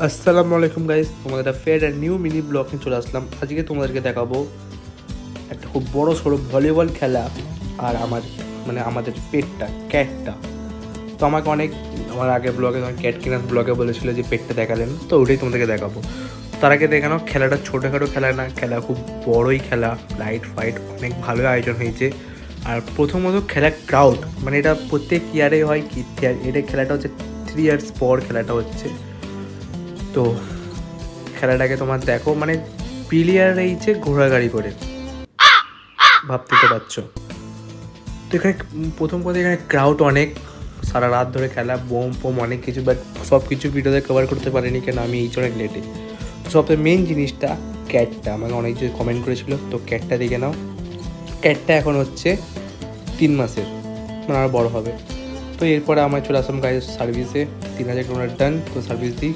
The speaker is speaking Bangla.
আসসালামু আলাইকুম গাইস, তোমাদের একটা ফের নিউ মিনি ব্লগ নিয়ে চলে আসলাম। আজকে তোমাদেরকে দেখাবো একটা খুব বড় সড়ো ভলিবল খেলা। আর আমাদের পেটটা, ক্যাটটা। তো আমাকে আমার আগের ব্লগে ক্যাট কেনার ব্লগে বলেছিল যে পেটটা দেখালেন, তো ওটাই তোমাদেরকে দেখাবো। তার আগে দেখানো খেলাটা ছোটোখাটো খেলা না, খেলা খুব বড়ই খেলা। লাইট ফাইট অনেক ভালো আয়োজন হয়েছে। আর প্রথমত খেলার ক্রাউড, এটা প্রত্যেক ইয়ারে হয় কি, এটা খেলাটা হচ্ছে 3 ইয়ার্স পর খেলাটা হচ্ছে। তো খেলাটাকে তোমার দেখো, প্লেয়ার রয়েছে ঘোড়াগাড়ি করে, ভাবতে তো পারছো। তো এখানে প্রথম কথা, এখানে ক্রাউড অনেক, সারা রাত ধরে খেলা, বোম ফোম অনেক কিছু, বাট সব কিছু ভিডিওতে কভার করতে পারিনি কেন আমি এই অনেক লেটে। সবথেকে মেন জিনিসটা ক্যাটটা, আমাকে অনেক যে কমেন্ট করেছিল, তো ক্যাটটা দেখে নাও। ক্যাটটা এখন হচ্ছে 3 মাসের, আরও বড়ো হবে। তো এরপরে আমার চলে আসলাম গাড়ির সার্ভিসে, 3000 কিলোমিটার ডান। তো সার্ভিস দিই,